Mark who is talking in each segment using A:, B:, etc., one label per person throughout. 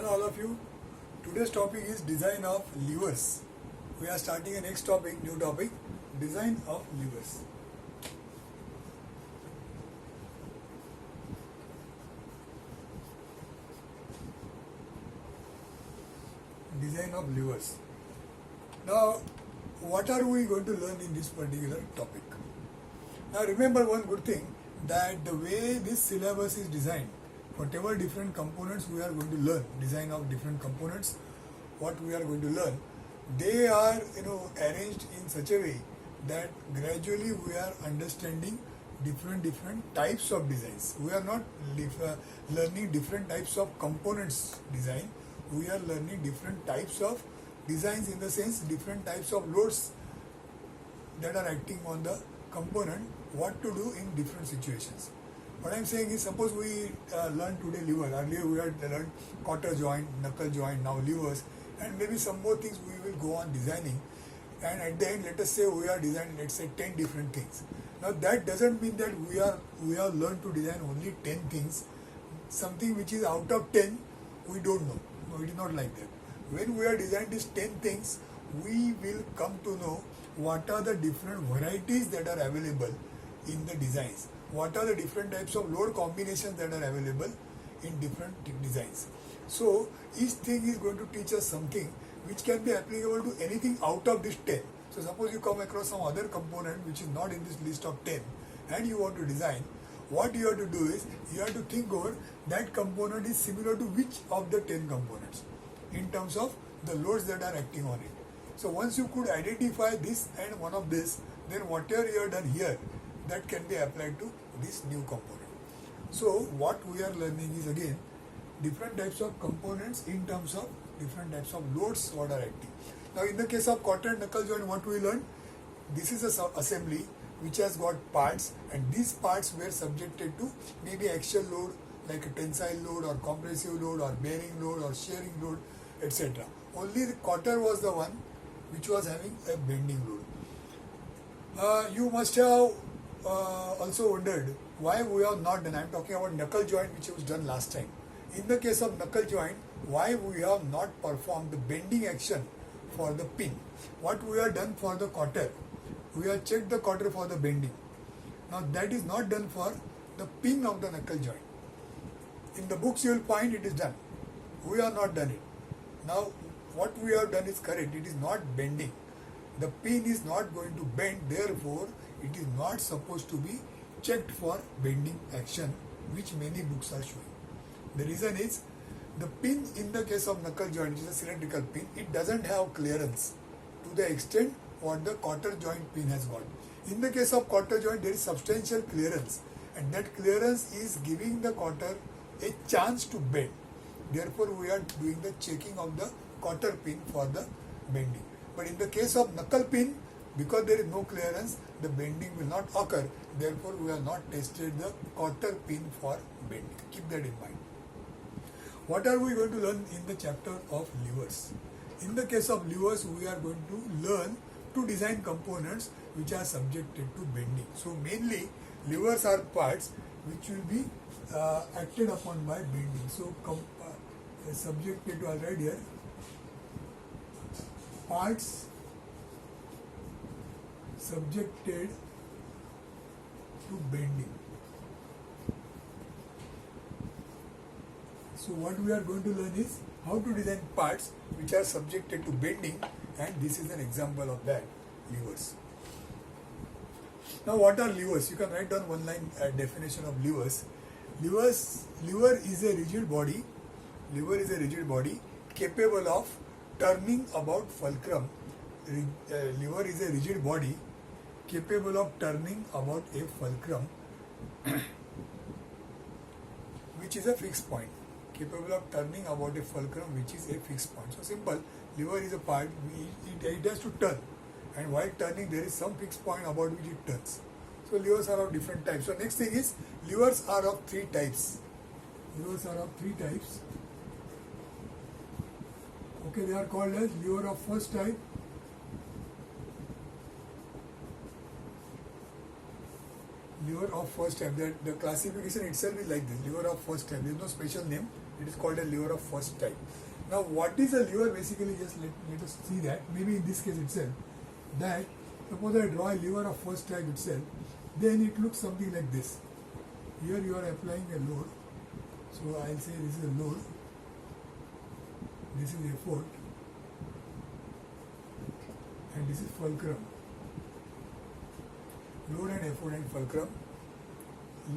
A: Hello all of you. Today's topic is design of levers. We are starting a next topic, new topic, design of levers. Design of levers. Now, what are we going to learn in this particular topic? Now remember one good thing, that the way this syllabus is designed, whatever different components we are going to learn, design of different components, what we are going to learn, they are arranged in such a way that gradually we are understanding different types of designs. We are not learning different types of components design. We are learning different types of designs, in the sense different types of loads that are acting on the component, what to do in different situations. What I am saying is, suppose we learn today lever. Earlier we had learned quarter joint, knuckle joint, now levers, and maybe some more things we will go on designing. And at the end, let us say we are designing, let's say 10 different things. Now that doesn't mean that we have learned to design only 10 things. Something which is out of 10, we don't know. No, it is not like that. When we are designing these 10 things, we will come to know what are the different varieties that are available in the designs. What are the different types of load combinations that are available in different designs. So each thing is going to teach us something which can be applicable to anything out of this 10. So suppose you come across some other component which is not in this list of 10 and you want to design, what you have to do is, you have to think over that component is similar to which of the 10 components in terms of the loads that are acting on it. So once you could identify this and one of this, then whatever you have done here, that can be applied to this new component. So what we are learning is, again, different types of components in terms of different types of loads what are acting. Now in the case of quarter and knuckle joint, what we learned, this is a assembly which has got parts, and these parts were subjected to maybe axial load like a tensile load or compressive load or bearing load or shearing load, etc. Only the quarter was the one which was having a bending load. You must have also wondered why we have not done. I am talking about knuckle joint, which was done last time. In the case of knuckle joint, why we have not performed the bending action for the pin. What we have done for the quarter, we have checked the quarter for the bending. Now that is not done for the pin of the knuckle joint. In the books you will find it is done. We have not done it. Now what we have done is correct. It is not bending. The pin is not going to bend, therefore it is not supposed to be checked for bending action, which many books are showing. The reason is, the pin in the case of knuckle joint, which is a cylindrical pin, it doesn't have clearance to the extent what the quarter joint pin has got. In the case of quarter joint, there is substantial clearance, and that clearance is giving the quarter a chance to bend. Therefore we are doing the checking of the quarter pin for the bending. But in the case of knuckle pin, because there is no clearance, the bending will not occur. Therefore we have not tested the quarter pin for bending. Keep that in mind. What are we going to learn in the chapter of levers? In the case of levers, we are going to learn to design components which are subjected to bending. So mainly levers are parts which will be acted upon by bending. So subjected to, I'll write here, parts subjected to bending. So what we are going to learn is how to design parts which are subjected to bending, and this is an example of that, levers. Now what are levers? You can write down one line definition of levers. Lever is a rigid body. Lever is a rigid body capable of turning about fulcrum. Lever is a rigid body capable of turning about a fulcrum which is a fixed point. Capable of turning about a fulcrum which is a fixed point. So simple, lever is a part, it has to turn, and while turning there is some fixed point about which it turns. So levers are of different types. So next thing is, levers are of three types. Levers are of three types. Okay, they are called as lever of first type, Lever of first type. That the classification itself is like this. Lever of first type. There is no special name. It is called a lever of first type. Now, what is a lever? Basically, just let us see that. Maybe in this case itself, that suppose I draw a lever of first type itself, then it looks something like this. Here you are applying a load. So I'll say this is a load. This is effort, and this is fulcrum. Load and effort and fulcrum.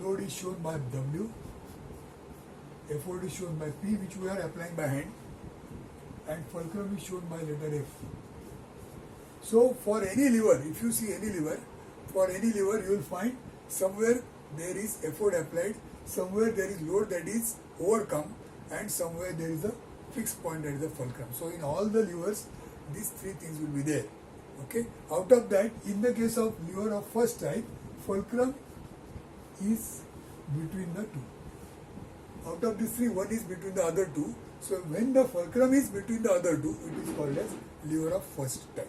A: Load is shown by W, effort is shown by P, which we are applying by hand, and fulcrum is shown by letter F. So for any lever, if you see any lever, for any lever you will find somewhere there is effort applied, somewhere there is load that is overcome, and somewhere there is a fixed point, that is the fulcrum. So in all the levers, these three things will be there. Okay. Out of that, in the case of lever of first type, fulcrum is between the two. Out of these three, one is between the other two. So when the fulcrum is between the other two, it is called as lever of first type.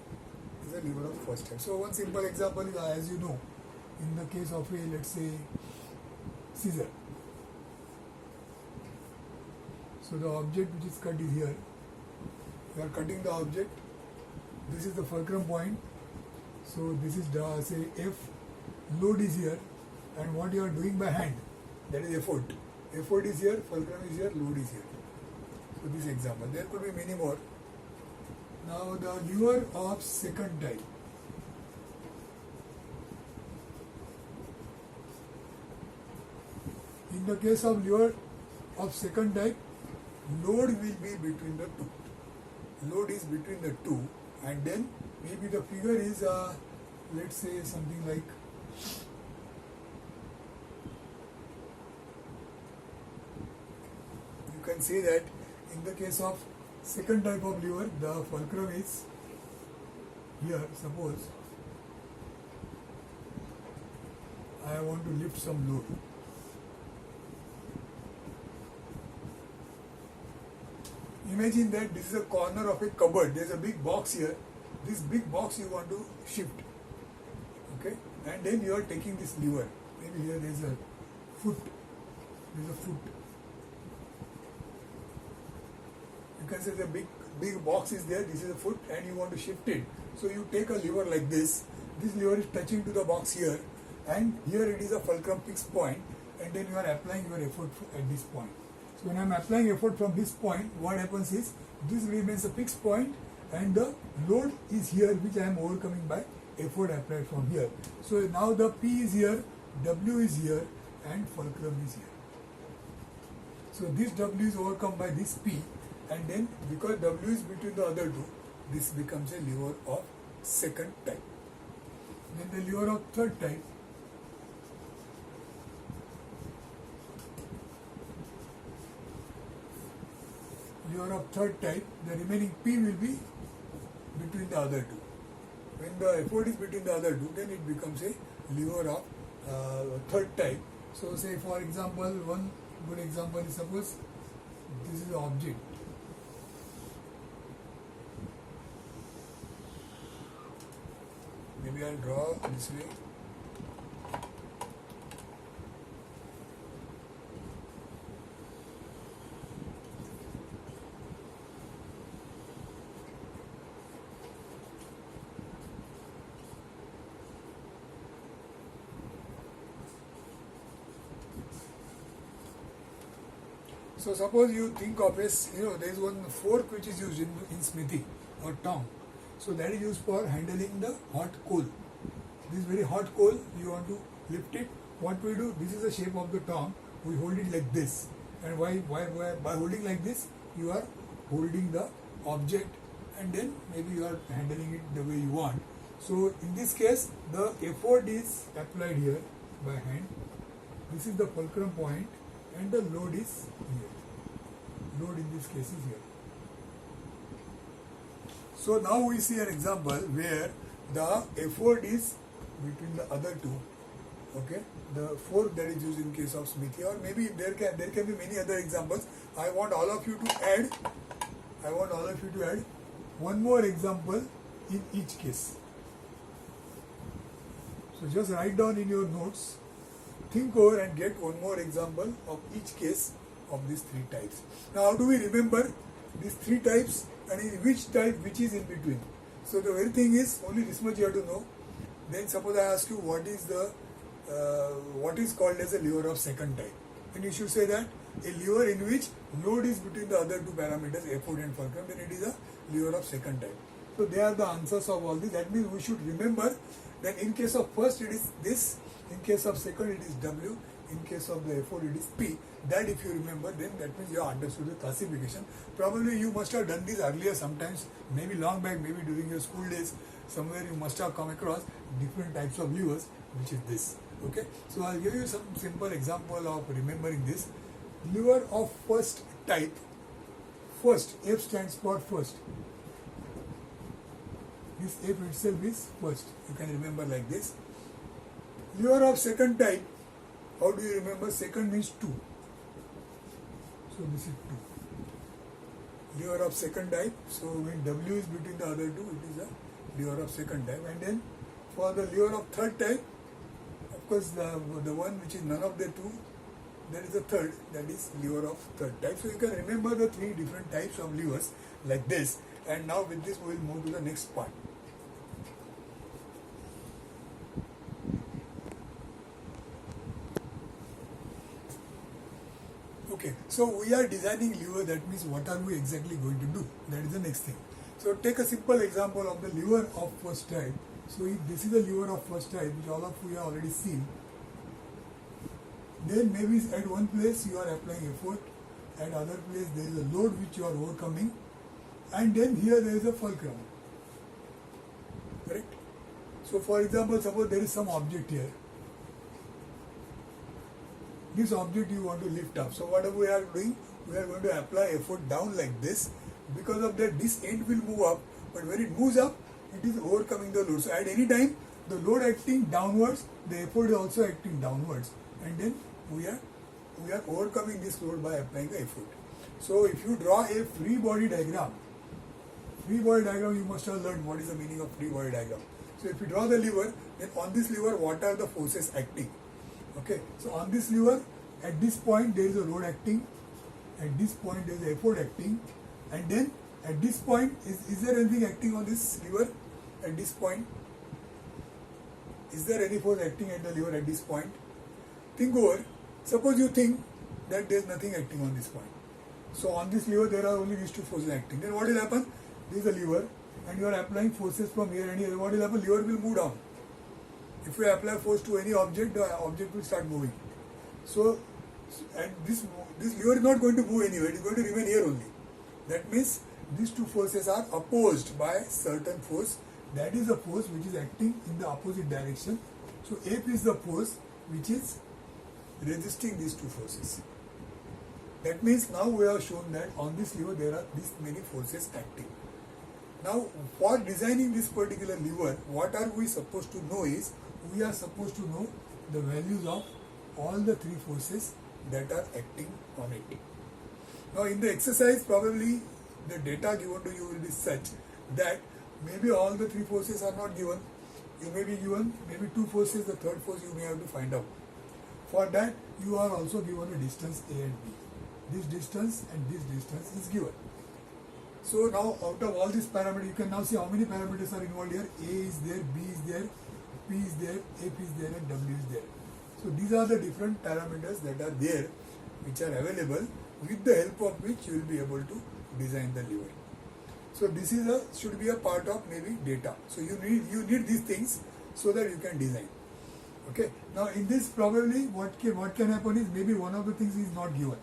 A: It is a lever of first type. So one simple example is, as you know, in the case of a, let's say, scissor. So the object which is cut is here. You are cutting the object. This is the fulcrum point. So this is the, say, F. Load is here, and what you are doing by hand, that is effort. Effort is here, fulcrum is here, load is here. So this example. There could be many more. Now the lever of second type. In the case of lever of second type, load will be between the two. Load is between the two, and then maybe the figure is, let's say, something like you can say that in the case of second type of lever, the fulcrum is here. Suppose I want to lift some load. Imagine that this is a corner of a cupboard. There is a big box here. This big box you want to shift. Okay? And then you are taking this lever. Maybe here there is a foot. There is a foot. You can say the big box is there. This is a foot, and you want to shift it. So you take a lever like this. This lever is touching to the box here, and here it is a fulcrum fixed point, and then you are applying your effort at this point. So when I am applying effort from this point, what happens is this remains a fixed point, and the load is here, which I am overcoming by effort applied from here. So now the P is here, W is here, and fulcrum is here. So this W is overcome by this P, and then because W is between the other two, this becomes a lever of second type. Then the lever of third type. Lever of third type, the remaining P will be between the other two. When the effort is between the other two, then it becomes a lever of third type. So say for example, one good example is, suppose this is the object. Maybe I'll draw this way. So suppose you think of this, there is one fork which is used in smithy or tong. So that is used for handling the hot coal. This very hot coal, you want to lift it. What we do, this is the shape of the tong. We hold it like this. And why by holding like this, you are holding the object, and then maybe you are handling it the way you want. So in this case, the effort is applied here by hand. This is the fulcrum point, and the load is here. Load in this case is here. So now we see an example where the effort is between the other two. Okay, the fork that is used in case of smithy, or maybe there can be many other examples. I want all of you to add one more example in each case. So just write down in your notes think over and get one more example of each case of these three types. Now, how do we remember these three types and in which type which is in between? So the very thing is only this much you have to know. Then suppose I ask you what is called as a lever of second type. Then you should say that a lever in which load is between the other two parameters, effort and fulcrum, then it is a lever of second type. So they are the answers of all this. That means we should remember that in case of first it is this, in case of second it is W, in case of the effort it is P. That if you remember, then that means you have understood the classification. Probably you must have done this earlier sometimes, maybe long back, maybe during your school days, somewhere you must have come across different types of levers, which is this. Okay, so I'll give you some simple example of remembering this. Lever of first type, first, F stands for first. This F itself is first. You can remember like this. Lever of second type, how do you remember? Second means 2. So this is 2. Lever of second type, so when W is between the other two, it is a lever of second type. And then for the lever of third type, of course the one which is none of the two, there is a third, that is lever of third type. So you can remember the three different types of levers like this. And now with this we will move to the next part. Okay, so we are designing lever, that means what are we exactly going to do? That is the next thing. So take a simple example of the lever of first type. So if this is a lever of first type, which all of you have already seen, then maybe at one place you are applying effort, at other place there is a load which you are overcoming, and then here there is a fulcrum. Correct? So for example, suppose there is some object here. This object you want to lift up. So what we are doing? We are going to apply effort down like this. Because of that, this end will move up, but when it moves up, it is overcoming the load. So at any time, the load acting downwards, the effort is also acting downwards, and then we are overcoming this load by applying the effort. So if you draw a free body diagram, you must have learned what is the meaning of free body diagram. So if you draw the lever, then on this lever, what are the forces acting? Okay, so on this lever, at this point there is a load acting, at this point there is effort acting, and then at this point, is there anything acting on this lever at this point? Is there any force acting at the lever at this point? Think over. Suppose you think that there is nothing acting on this point. So on this lever there are only these two forces acting. Then what will happen? This is a lever and you are applying forces from here and here. What will happen? Lever will move down. If you apply force to any object, the object will start moving. So, and this lever is not going to move anywhere, it is going to remain here only. That means these two forces are opposed by certain force. That is the force which is acting in the opposite direction. So F is the force which is resisting these two forces. That means now we have shown that on this lever there are this many forces acting. Now for designing this particular lever, what are we supposed to know is, we are supposed to know the values of all the three forces that are acting on it. Now in the exercise, probably the data given to you will be such that maybe all the three forces are not given. You may be given maybe two forces, the third force you may have to find out. For that, you are also given a distance A and B. This distance and this distance is given. So now out of all these parameters, you can now see how many parameters are involved here. A is there, B is there, P is there, F is there and W is there. So these are the different parameters that are there which are available, with the help of which you will be able to design the lever. So this is should be a part of maybe data. So you need these things so that you can design. Okay. Now in this probably what can happen is, maybe one of the things is not given.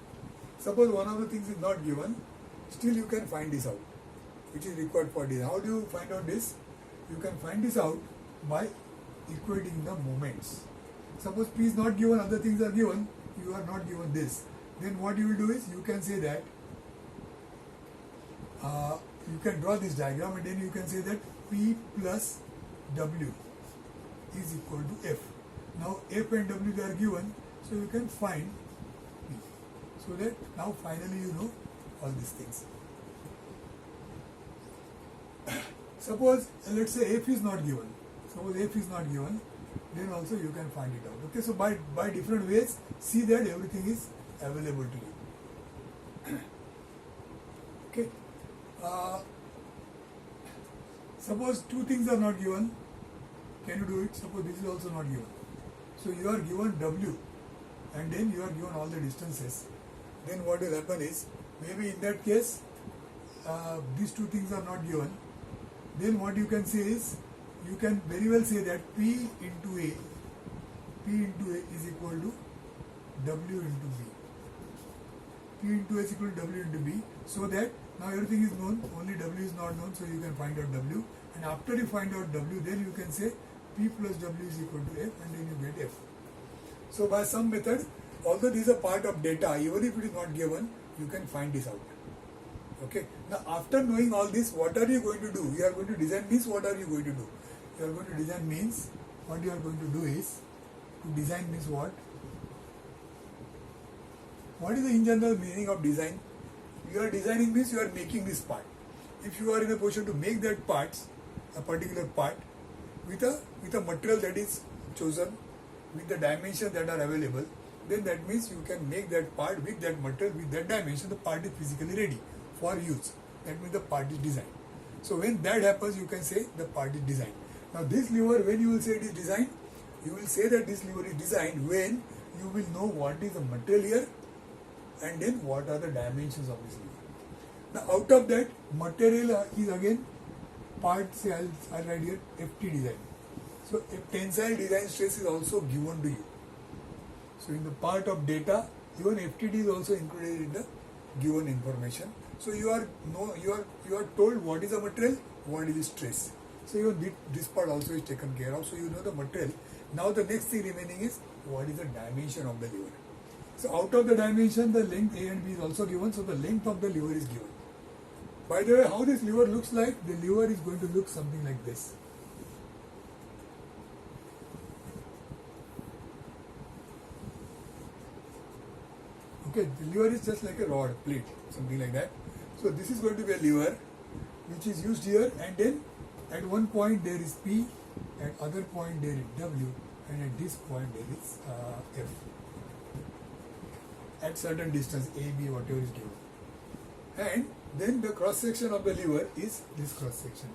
A: Suppose one of the things is not given, still you can find this out, which is required for design. How do you find out this? You can find this out by equating the moments. Suppose P is not given, other things are given, you are not given this. Then what you will do is, you can say that, you can draw this diagram and then you can say that P plus W is equal to F. Now F and W they are given, so you can find P. So that now finally you know all these things. Suppose, let's say F is not given. Suppose F is not given, then also you can find it out. Okay, so by different ways, see that everything is available to you. Okay. Suppose two things are not given. Can you do it? Suppose this is also not given. So you are given W and then you are given all the distances. Then what will happen is, maybe in that case, these two things are not given. Then what you can say is, you can very well say that P into A is equal to W into B. P into A is equal to W into B, so that now everything is known, only W is not known, so you can find out W. And after you find out W, then you can say P plus W is equal to F, and then you get F. So by some method, although this is a part of data, even if it is not given, you can find this out. Okay. Now after knowing all this, what are you going to do? You are going to design this. What are you going to do? You are going to design means, what you are going to do is, to design means what? What is the in general meaning of design? You are designing means you are making this part. If you are in a position to make that parts, a particular part, with a material that is chosen, with the dimensions that are available, then that means you can make that part with that material, with that dimension, the part is physically ready for use. That means the part is designed. So when that happens, you can say the part is designed. Now this lever, when you will say it is designed, you will say that this lever is designed when you will know what is the material here and then what are the dimensions of this lever. Now out of that, material is again part, say I'll write here FT design. So a tensile design stress is also given to you. So in the part of data, even FTD is also included in the given information. So you are told what is the material, what is the stress. So even this part also is taken care of. So you know the material. Now the next thing remaining is what is the dimension of the lever. So out of the dimension, the length A and B is also given. So the length of the lever is given. By the way, how this lever looks like? The lever is going to look something like this. Okay, the lever is just like a rod, plate, something like that. So this is going to be a lever which is used here, and then at one point there is P, at other point there is W, and at this point there is F. At certain distance, A, B, whatever is given. And then the cross section of the lever is this cross section.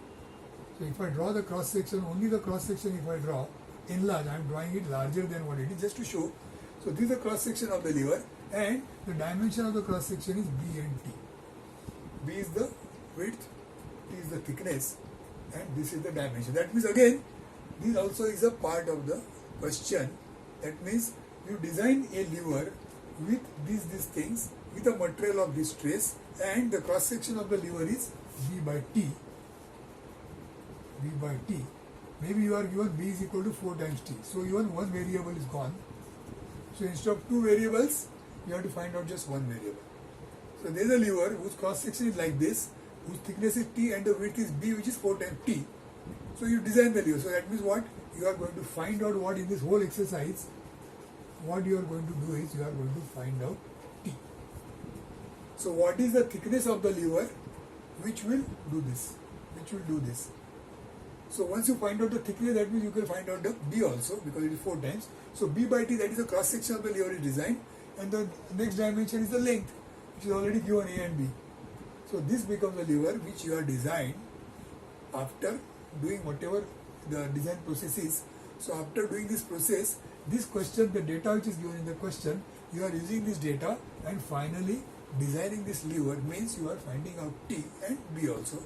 A: So if I draw the cross section, only the cross section if I draw, enlarge, I am drawing it larger than what it is just to show. So this is the cross section of the lever, and the dimension of the cross section is B and T. B is the width, T is the thickness, and this is the dimension. That means again, this also is a part of the question. That means you design a lever with these things, with a material of this trace, and the cross section of the lever is B by T. B by T. Maybe you are given B is equal to 4 times T. So even one variable is gone. So instead of two variables, you have to find out just one variable. So there is a lever whose cross section is like this, whose thickness is T and the width is B, which is 4 times T. So you design the lever. So that means what? You are going to find out what in this whole exercise, what you are going to do is you are going to find out T. So what is the thickness of the lever which will do this? Which will do this? So once you find out the thickness, that means you can find out the B also, because it is 4 times. So B by T, that is the cross section of the lever is designed, and the next dimension is the length, which is already given A and B. So this becomes a lever which you are designed after doing whatever the design process is. So after doing this process, this question, the data which is given in the question, you are using this data and finally designing this lever means you are finding out T and B also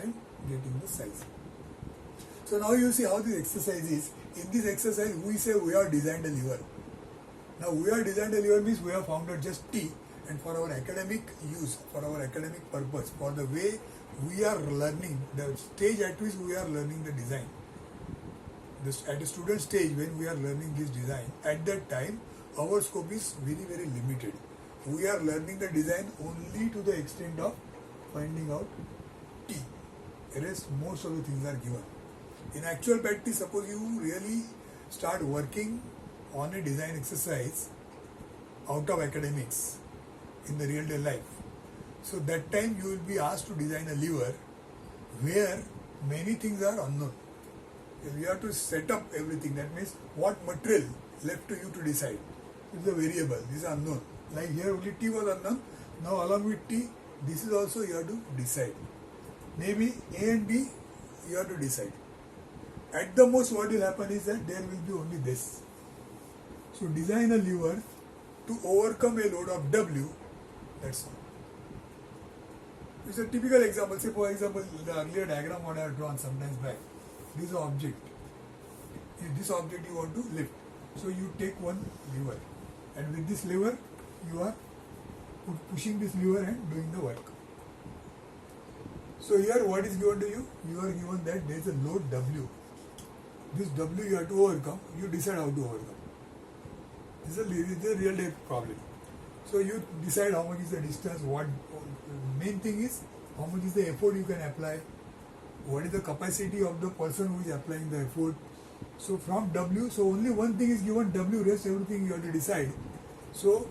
A: and getting the size. So now you see how this exercise is. In this exercise, we say we have designed a lever. Now we have designed a lever means we have found out just T, and for our academic use, for our academic purpose, for the way we are learning, the stage at which we are learning the design, at the student stage when we are learning this design, at that time our scope is very, very limited. We are learning the design only to the extent of finding out T. The rest, most of the things are given. In actual practice, suppose you really start working on a design exercise out of academics in the real day life. So that time you will be asked to design a lever where many things are unknown. We have to set up everything. That means what material left to you to decide. It's a variable. This is unknown. Like here only T was unknown. Now along with T, this is also you have to decide. Maybe A and B you have to decide. At the most what will happen is that there will be only this. So design a lever to overcome a load of W. That's all. It's a typical example. Say for example the earlier diagram what I have drawn sometimes back. This is an object. This object you want to lift. So you take one lever, and with this lever you are pushing this lever and doing the work. So here what is given to you? You are given that there is a load W. This W you have to overcome. You decide how to overcome. This is a real life problem. So you decide how much is the distance. What main thing is how much is the effort you can apply. What is the capacity of the person who is applying the effort. So from W, so only one thing is given W, rest everything you have to decide. So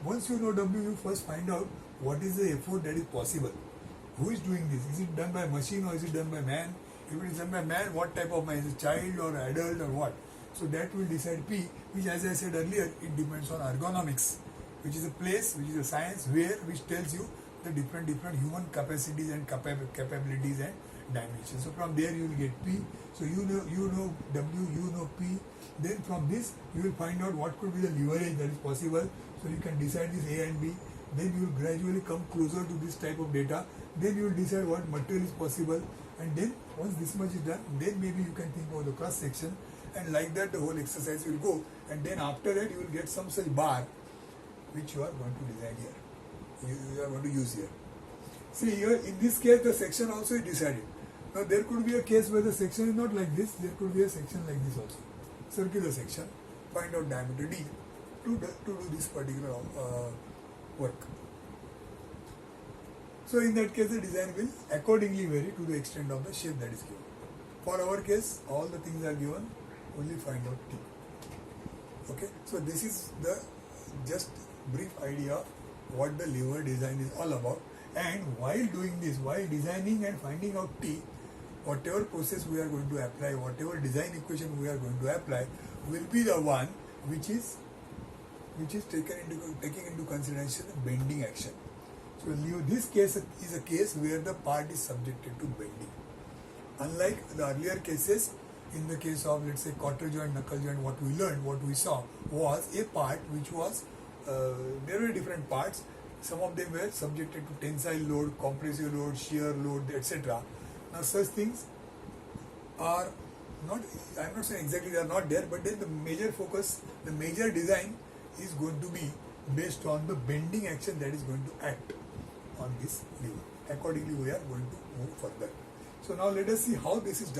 A: once you know W, you first find out what is the effort that is possible. Who is doing this? Is it done by machine or is it done by man? If it is done by man, what type of man? Is it child or adult or what? So that will decide P, which as I said earlier, it depends on ergonomics, which is a place, which is a science where which tells you the different human capacities and capabilities and dimensions. So from there you will get P. So you know W, you know P. Then from this you will find out what could be the leverage that is possible. So you can decide this A and B. Then you will gradually come closer to this type of data. Then you will decide what material is possible. And then once this much is done, then maybe you can think about the cross section. And like that the whole exercise will go. And then after that you will get some such bar which you are going to design here. You are going to use here. See here in this case the section also is decided. Now there could be a case where the section is not like this. There could be a section like this also. Circular section. Find out diameter D to do this particular work. So in that case the design will accordingly vary to the extent of the shape that is given. For our case all the things are given, only find out T. Okay, so this is the just brief idea of what the lever design is all about. And while doing this, while designing and finding out T, whatever process we are going to apply, whatever design equation we are going to apply will be the one which is taking into consideration bending action. So this case is a case where the part is subjected to bending. Unlike the earlier cases, in the case of let's say quarter joint, knuckle joint, what we learned, what we saw was a part which was, there were different parts. Some of them were subjected to tensile load, compressive load, shear load, etc. Now such things are not, I am not saying exactly they are not there, but then the major focus, the major design is going to be based on the bending action that is going to act on this lever. Accordingly we are going to move further. So now let us see how this is done.